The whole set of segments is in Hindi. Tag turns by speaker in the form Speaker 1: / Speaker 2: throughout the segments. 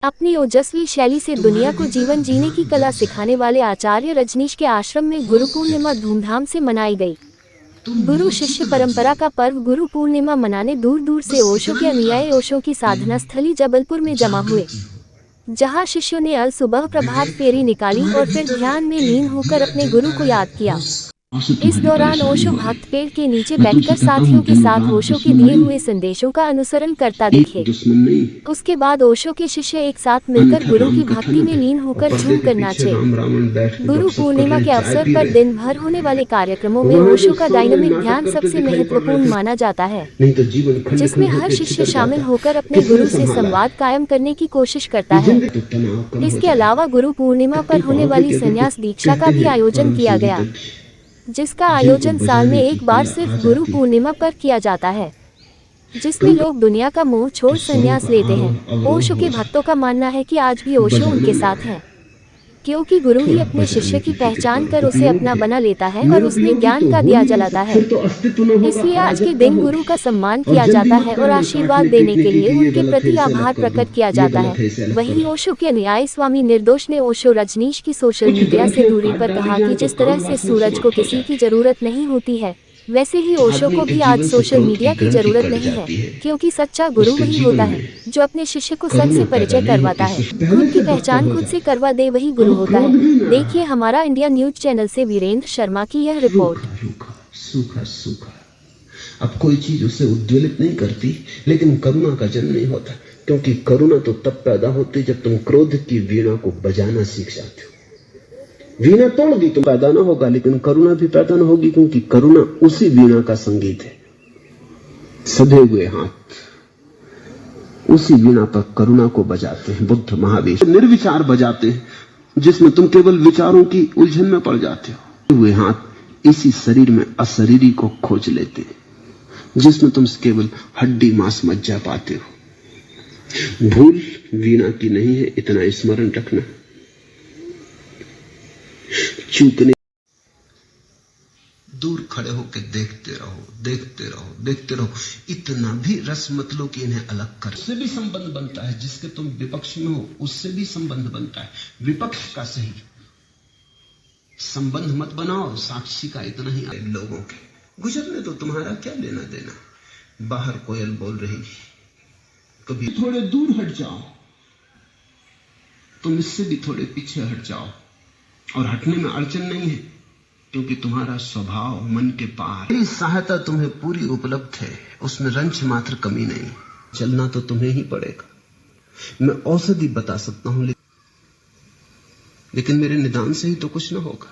Speaker 1: अपनी ओजस्वी शैली से दुनिया को जीवन जीने की कला सिखाने वाले आचार्य रजनीश के आश्रम में गुरु पूर्णिमा धूमधाम से मनाई गई। गुरु शिष्य परंपरा का पर्व गुरु पूर्णिमा मनाने दूर दूर से ओशो के अनुयायी ओशो की साधना स्थली जबलपुर में जमा हुए, जहां शिष्यों ने अल सुबह प्रभात फेरी निकाली और फिर ध्यान में लीन होकर अपने गुरु को याद किया। इस दौरान ओशो भक्त पेड़ के नीचे बैठकर साथियों के साथ ओशो के दिए हुए संदेशों का अनुसरण करता दिखे। उसके बाद ओशो के शिष्य एक साथ मिलकर गुरु की भक्ति में लीन होकर झूमकर नाचे। गुरु पूर्णिमा के अवसर पर दिन भर होने वाले कार्यक्रमों में ओशो का डायनामिक ध्यान सबसे महत्वपूर्ण माना जाता है, जिसमें हर शिष्य शामिल होकर अपने गुरु से संवाद कायम करने की कोशिश करता है। इसके अलावा गुरु पूर्णिमा पर होने वाली संन्यास दीक्षा का भी आयोजन किया गया, जिसका आयोजन साल में एक बार सिर्फ गुरु पूर्णिमा पर किया जाता है, जिसमें लोग दुनिया का मोह छोड़ संन्यास लेते हैं। ओशो के भक्तों का मानना है कि आज भी ओशो उनके साथ है, क्योंकि गुरु ही अपने शिष्य की पहचान कर उसे अपना बना लेता है और उसमें ज्ञान का दिया जलाता है। इसलिए आज के दिन गुरु का सम्मान किया जाता है और आशीर्वाद देने के लिए उनके प्रति आभार प्रकट किया जाता है। वहीं ओशो के अनुयायी स्वामी निर्दोष ने ओशो रजनीश की सोशल मीडिया से दूरी पर कहा कि जिस तरह से सूरज को किसी की जरूरत नहीं होती है, वैसे ही ओशो को भी आज सोशल मीडिया की जरूरत नहीं है, क्योंकि सच्चा गुरु वही होता है जो अपने शिष्य को सच से परिचय करवाता है। खुद की पहचान खुद से करवा दे वही गुरु होता है। देखिए हमारा इंडिया न्यूज चैनल से वीरेंद्र शर्मा की यह रिपोर्ट।
Speaker 2: सूखा अब कोई चीज उसे उद्वेलित नहीं करती, लेकिन करुणा का जन्म नहीं होता, क्योंकि करुणा तो तब पैदा होती जब तुम क्रोध की वीणा को बजाना सीख जाते हो। वीणा तोड़ दी तो पैदा ना होगा, लेकिन करुणा भी पैदा ना होगी, क्योंकि करुणा उसी वीणा का संगीत है। सधे हुए हाथ उसी वीणा पर करुणा को बजाते हैं। बुद्ध महावीर निर्विचार बजाते हैं, जिसमें तुम केवल विचारों की उलझन में पड़ जाते हो। सधे हुए हाथ इसी शरीर में अशरीरी को खोज लेते हैं, जिसमें तुम केवल हड्डी मांस मज्जा पाते हो। भूल वीणा की नहीं है, इतना स्मरण रखना। चूकने दूर खड़े होकर देखते रहो, इतना भी रस मत लो कि इन्हें अलग कर। उससे भी संबंध बनता है, जिसके तुम विपक्ष में हो उससे भी संबंध बनता है। विपक्ष का सही संबंध मत बनाओ, साक्षी का इतना ही। लोगों के गुजरने तो तुम्हारा क्या लेना देना। बाहर कोयल बोल रही, कभी थोड़े दूर हट जाओ, तुम इससे भी थोड़े पीछे हट जाओ, और हटने में अड़चन नहीं है, क्योंकि तुम्हारा स्वभाव मन के पार। मेरी सहायता तुम्हें पूरी उपलब्ध है, उसमें रंच मात्र कमी नहीं। चलना तो तुम्हें ही पड़ेगा। मैं औषधि बता सकता हूं, लेकिन मेरे निदान से ही तो कुछ ना होगा।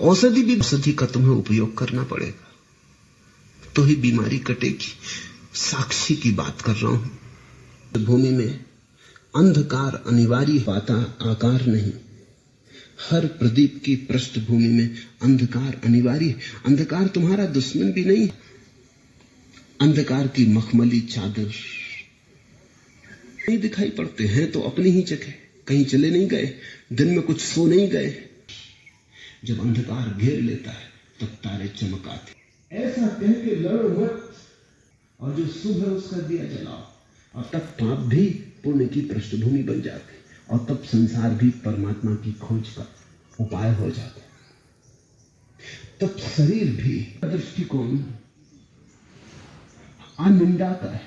Speaker 2: औषधि का तुम्हें उपयोग करना पड़ेगा, तो ही बीमारी कटेगी। साक्षी की बात कर रहा हूं। भूमि में अंधकार अनिवार्य पाता आकार नहीं। हर प्रदीप की पृष्ठभूमि में अंधकार अनिवार्य है। अंधकार तुम्हारा दुश्मन भी नहीं। अंधकार की मखमली चादर नहीं दिखाई पड़ते हैं तो अपनी ही जगह, कहीं चले नहीं गए, दिन में कुछ सो नहीं गए। जब अंधकार घेर लेता है तब तारे चमकाते। ऐसा कह के लड़ो मत, और जो शुभ है उसका दिया जलाओ, और तब पाप भी पुण्य की पृष्ठभूमि बन जाते, और तब संसार भी परमात्मा की खोज का उपाय हो जाता। तब शरीर भी दृष्टिकोण अनिंदा का है।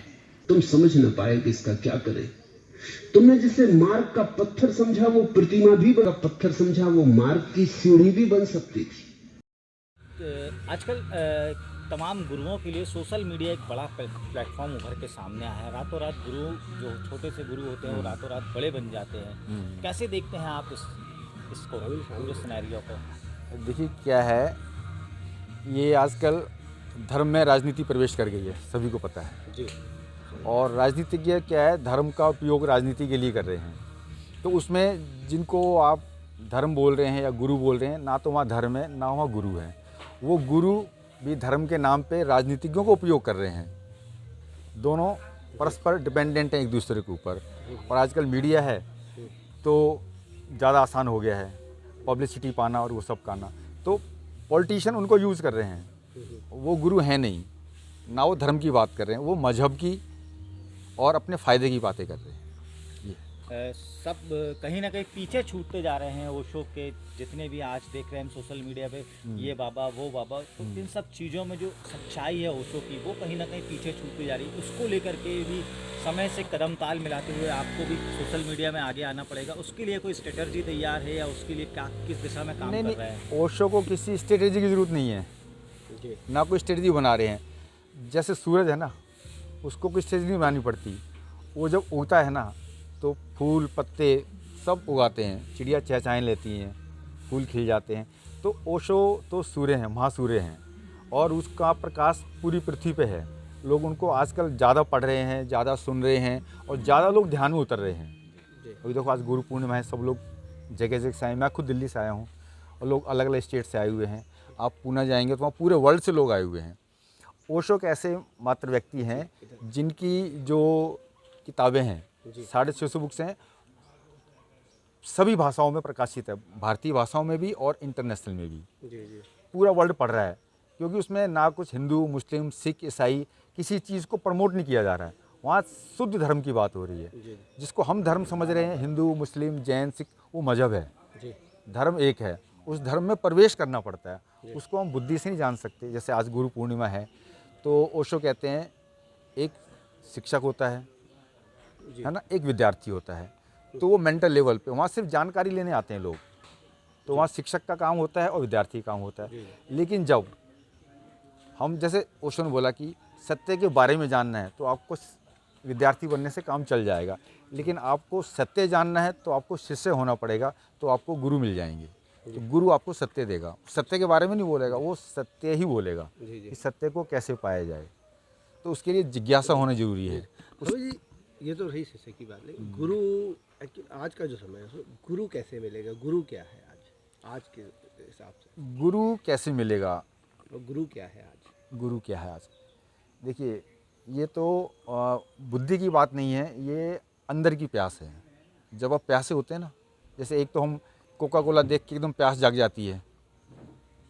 Speaker 2: तुम समझ न पाए कि इसका क्या करें। तुमने जिसे मार्ग का पत्थर समझा वो प्रतिमा भी बना, पत्थर समझा वो मार्ग की सीढ़ी भी बन सकती थी।
Speaker 3: आजकल तमाम गुरुओं के लिए सोशल मीडिया एक बड़ा प्लेटफॉर्म उभर के सामने आया है। रातों रात गुरु, जो छोटे से गुरु होते हैं वो रातों रात बड़े बन जाते हैं। कैसे देखते हैं आप इसको, पूरे सिनेरियो को?
Speaker 4: देखिए क्या है, ये आजकल धर्म में राजनीति प्रवेश कर गई है, सभी को पता है जी। और राजनीतिज्ञ क्या है, धर्म का उपयोग राजनीति के लिए कर रहे हैं। तो उसमें जिनको आप धर्म बोल रहे हैं या गुरु बोल रहे हैं, ना तो वहाँ धर्म है ना वहाँ गुरु है। वो गुरु भी धर्म के नाम पे राजनीतिज्ञों को उपयोग कर रहे हैं। दोनों परस्पर डिपेंडेंट हैं एक दूसरे के ऊपर। और आजकल मीडिया है तो ज़्यादा आसान हो गया है पब्लिसिटी पाना और वो सब करना। तो पॉलिटिशियन उनको यूज़ कर रहे हैं, वो गुरु हैं नहीं, ना वो धर्म की बात कर रहे हैं, वो मजहब की और अपने फ़ायदे की बातें कर रहे हैं।
Speaker 3: सब कहीं ना कहीं पीछे छूटते जा रहे हैं ओशो के। जितने भी आज देख रहे हैं हम सोशल मीडिया पे, ये बाबा वो बाबा, तो इन सब चीज़ों में जो सच्चाई है ओशो की वो कहीं ना कहीं पीछे छूटती जा रही है। उसको लेकर के भी समय से कदम ताल मिलाते हुए आपको भी सोशल मीडिया में आगे आना पड़ेगा। उसके लिए कोई स्ट्रेटजी तैयार है या उसके लिए क्या किस दिशा में काम कर रहे हैं?
Speaker 4: ओशो को किसी स्ट्रेटेजी की ज़रूरत नहीं है
Speaker 3: जी
Speaker 4: ना, कोई स्ट्रेटजी बना रहे हैं। जैसे सूरज है ना, उसको कोई स्ट्रेटजी नहीं बनानी पड़ती। वो जब उगता है ना तो फूल पत्ते सब उगाते हैं, चिड़िया चहचहाएं लेती हैं, फूल खिल जाते हैं। तो ओशो तो सूर्य हैं, महासूर्य हैं, और उसका प्रकाश पूरी पृथ्वी पे है। लोग उनको आजकल ज़्यादा पढ़ रहे हैं, ज़्यादा सुन रहे हैं, और ज़्यादा लोग ध्यान में उतर रहे हैं। अभी देखो आज गुरु पूर्णिमा है, सब लोग जगह जगह से आए। मैं खुद दिल्ली से आया हूँ, और लोग अलग अलग स्टेट से आए हुए हैं। आप पुणे जाएंगे तो वहाँ पूरे वर्ल्ड से लोग आए हुए हैं। ओशो के ऐसे मात्र व्यक्ति हैं जिनकी जो किताबें हैं, 650 बुक्स हैं, सभी भाषाओं में प्रकाशित है, भारतीय भाषाओं में भी और इंटरनेशनल में भी। पूरा वर्ल्ड पढ़ रहा है, क्योंकि उसमें ना कुछ हिंदू मुस्लिम सिख ईसाई किसी चीज़ को प्रमोट नहीं किया जा रहा है। वहाँ शुद्ध धर्म की बात हो रही है। जिसको हम धर्म समझ रहे हैं, हिंदू मुस्लिम जैन सिख, वो मजहब है। धर्म एक है, उस धर्म में प्रवेश करना पड़ता है। उसको हम बुद्धि से नहीं जान सकते। जैसे आज गुरु पूर्णिमा है, तो ओशो कहते हैं एक शिक्षक होता है ना, एक विद्यार्थी होता है। तो वो मेंटल लेवल पे वहाँ सिर्फ जानकारी लेने आते हैं लोग। तो वहाँ शिक्षक का काम होता है और विद्यार्थी का काम होता है। लेकिन जब हम, जैसे ओशो ने बोला कि सत्य के बारे में जानना है, तो आपको विद्यार्थी बनने से काम चल जाएगा। लेकिन आपको सत्य जानना है तो आपको शिष्य होना पड़ेगा, तो आपको गुरु मिल जाएंगे। तो गुरु आपको सत्य देगा, सत्य के बारे में नहीं बोलेगा, वो सत्य ही बोलेगा कि सत्य को कैसे पाया जाए। तो उसके लिए जिज्ञासा होना जरूरी है।
Speaker 5: जी, ये तो रही शिष्य की बात, लेकिन गुरु आज का जो समय है उसमें गुरु कैसे मिलेगा? गुरु क्या है आज के हिसाब से?
Speaker 4: गुरु कैसे मिलेगा?
Speaker 5: और गुरु क्या है आज?
Speaker 4: गुरु क्या है आज? देखिए, ये तो बुद्धि की बात नहीं है, ये अंदर की प्यास है। जब आप प्यासे होते हैं ना, जैसे एक तो हम कोका कोला देख के एकदम प्यास जाग जाती है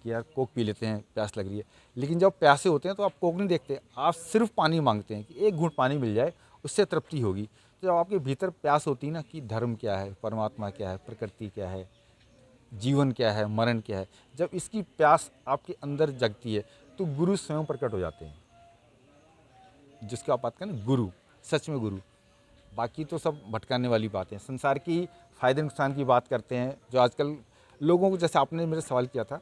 Speaker 4: कि यार कोक पी लेते हैं, प्यास लग रही है। लेकिन जब प्यासे होते हैं तो आप कोक नहीं देखते, आप सिर्फ पानी मांगते हैं कि एक घूंट पानी मिल जाए, उससे तृप्ति होगी। तो जब आपके भीतर प्यास होती है ना कि धर्म क्या है, परमात्मा क्या है, प्रकृति क्या है, जीवन क्या है, मरण क्या है, जब इसकी प्यास आपके अंदर जगती है तो गुरु स्वयं प्रकट हो जाते हैं। जिसकी आप बात करें ना, गुरु, सच में गुरु। बाकी तो सब भटकाने वाली बातें, संसार की फ़ायदे नुकसान की बात करते हैं। जो आजकल लोगों को, जैसे आपने मेरे सवाल किया था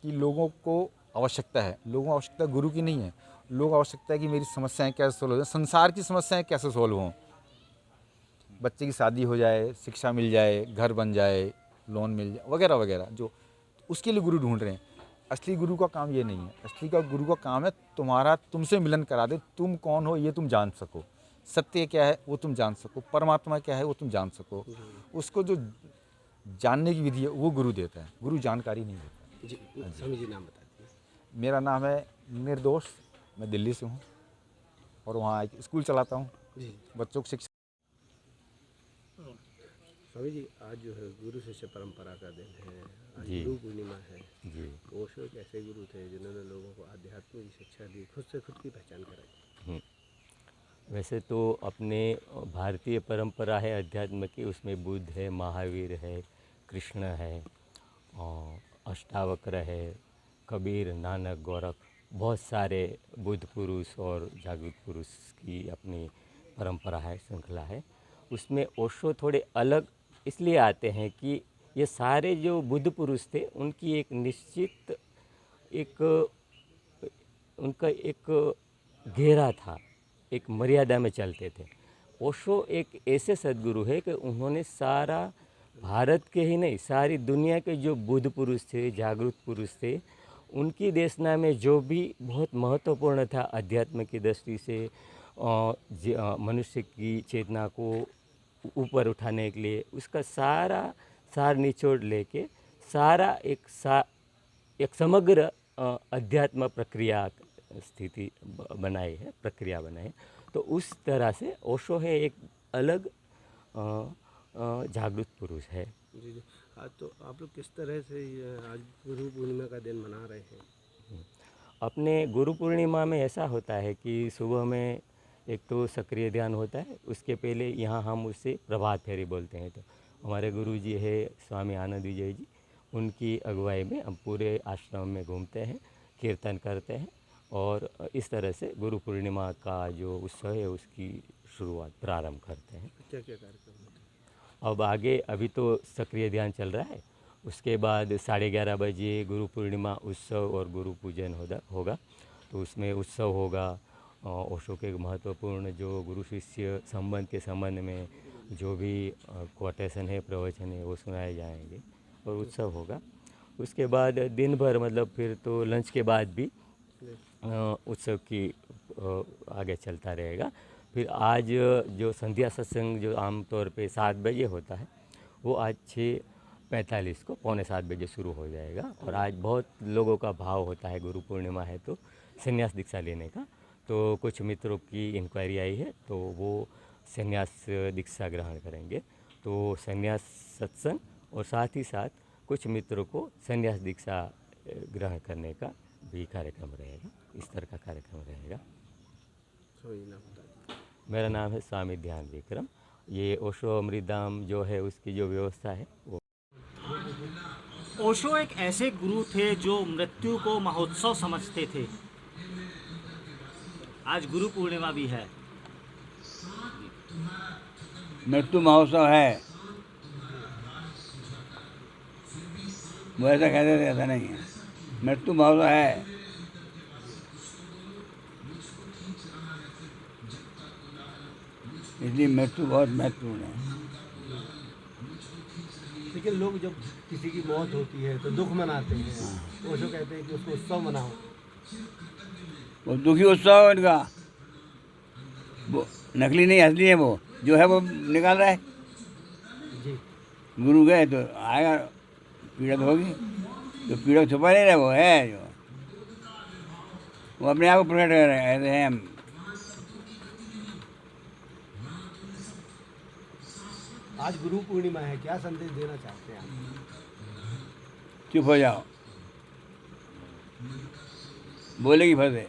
Speaker 4: कि लोगों को आवश्यकता है, लोगों को आवश्यकता गुरु की नहीं है। लोगों को आवश्यकता है कि मेरी समस्याएं कैसे सोल्व हो जाए, संसार की समस्याएं कैसे सोल्व हों। बच्चे की शादी हो जाए, शिक्षा मिल जाए, घर बन जाए, लोन मिल जाए, वगैरह वगैरह। जो उसके लिए गुरु ढूंढ रहे हैं। असली गुरु का काम ये नहीं है। असली का गुरु का काम है तुम्हारा, तुमसे मिलन करा दे, तुम कौन हो ये तुम जान सको, सत्य क्या है वो तुम जान सको, परमात्मा क्या है वो तुम जान सको। उसको जो जानने की विधि है वो गुरु देता है, गुरु जानकारी नहीं देता।
Speaker 5: जी, स्वामी जी नाम बता दीजिए।
Speaker 4: मेरा नाम है निर्दोष, मैं दिल्ली से हूँ और वहाँ एक स्कूल चलाता हूँ,
Speaker 5: जी
Speaker 4: बच्चों को शिक्षा।
Speaker 5: स्वामी जी, आज जो है गुरु शिष्य परंपरा का दिन है, आज
Speaker 6: जी।
Speaker 5: गुरु पूर्णिमा है।
Speaker 6: जी।
Speaker 5: ओशो एक ऐसे गुरु थे जिन्होंने लोगों को आध्यात्म की शिक्षा दी, खुद से खुद की पहचान कराई।
Speaker 6: वैसे तो अपने भारतीय परंपरा है अध्यात्म की, उसमें बुद्ध है, महावीर है, कृष्ण है, और अष्टावक्र है, कबीर, नानक, गोरख, बहुत सारे बुद्ध पुरुष और जागृत पुरुष की अपनी परंपरा है, श्रृंखला है। उसमें ओशो थोड़े अलग इसलिए आते हैं कि ये सारे जो बुद्ध पुरुष थे उनकी एक निश्चित उनका एक घेरा था, एक मर्यादा में चलते थे। ओशो एक ऐसे सद्गुरु है कि उन्होंने सारा भारत के ही नहीं, सारी दुनिया के जो बुद्ध पुरुष थे, जागरूक पुरुष थे, उनकी देशना में जो भी बहुत महत्वपूर्ण था अध्यात्म की दृष्टि से, मनुष्य की चेतना को ऊपर उठाने के लिए, उसका सारा सार निचोड़ लेके सारा एक समग्र अध्यात्म प्रक्रिया स्थिति बनाई है, प्रक्रिया बनाई है। तो उस तरह से ओशो है एक अलग जागृत पुरुष है।
Speaker 5: जी जी। आज तो आप लोग किस तरह से ये आज गुरु पूर्णिमा का दिन मना रहे हैं?
Speaker 6: अपने गुरु पूर्णिमा में ऐसा होता है कि सुबह में एक तो सक्रिय ध्यान होता है, उसके पहले यहाँ हम उससे प्रभात फेरी बोलते हैं। तो हमारे गुरु जी है स्वामी आनंद विजय जी, उनकी अगुवाई में हम पूरे आश्रम में घूमते हैं, कीर्तन करते हैं और इस तरह से गुरु पूर्णिमा का जो उत्सव है उसकी शुरुआत प्रारंभ करते हैं।
Speaker 5: क्या क्या कार्यक्रम होते हैं?
Speaker 6: अब आगे अभी तो सक्रिय ध्यान चल रहा है, उसके बाद 11:30 बजे गुरु पूर्णिमा उत्सव और गुरु पूजन होगा। तो उसमें उत्सव होगा, ओशो के महत्वपूर्ण जो गुरु शिष्य संबंध के संबंध में जो भी कोटेशन है, प्रवचन है, वो सुनाए जाएंगे और उत्सव होगा। उसके बाद दिन भर मतलब फिर तो लंच के बाद भी उत्सव की आगे चलता रहेगा। फिर आज जो संध्या सत्संग जो आमतौर पे 7 बजे होता है, वो आज 6:45 को 6:45 बजे शुरू हो जाएगा। और आज बहुत लोगों का भाव होता है, गुरु पूर्णिमा है तो संन्यास दीक्षा लेने का। तो कुछ मित्रों की इंक्वायरी आई है तो वो संन्यास दीक्षा ग्रहण करेंगे। तो संन्यास सत्संग और साथ ही साथ कुछ मित्रों को संन्यास दीक्षा ग्रहण करने का भी कार्यक्रम रहेगा। इस तरह का कार्यक्रम रहेगा।
Speaker 5: सही नाम बता दीजिए।
Speaker 6: मेरा नाम है स्वामी ध्यान विक्रम। ये ओशो अमृतधाम जो है उसकी जो व्यवस्था है वो
Speaker 3: ओशो एक ऐसे गुरु थे जो मृत्यु को महोत्सव समझते थे। आज गुरु पूर्णिमा भी है।
Speaker 7: मृत्यु महोत्सव है, वो ऐसा कहते थे, ऐसा नहीं है। मृत्यु महोत्सव है। इसलिए मृत्यु बहुत महत्वपूर्ण है।
Speaker 5: लेकिन लोग जब किसी की मौत होती है तो दुख मनाते हैं, ओशो कहते हैं कि उसको उत्सव मनाओ।
Speaker 7: वो दुखी उत्सव है इनका, वो नकली नहीं असली है। वो जो है वो निकाल रहा है।
Speaker 5: जी।
Speaker 7: गुरु गए तो आएगा, पीड़ा तो होगी, तो पीड़ा छुपा नहीं रहा, वो है जो वो अपने आप को प्रकट कर रहे हैं, ऐसे हैं हम।
Speaker 5: आज गुरु पूर्णिमा है, क्या संदेश देना चाहते हैं आप?
Speaker 7: चुप हो जाओ, बोलेगी फंसे।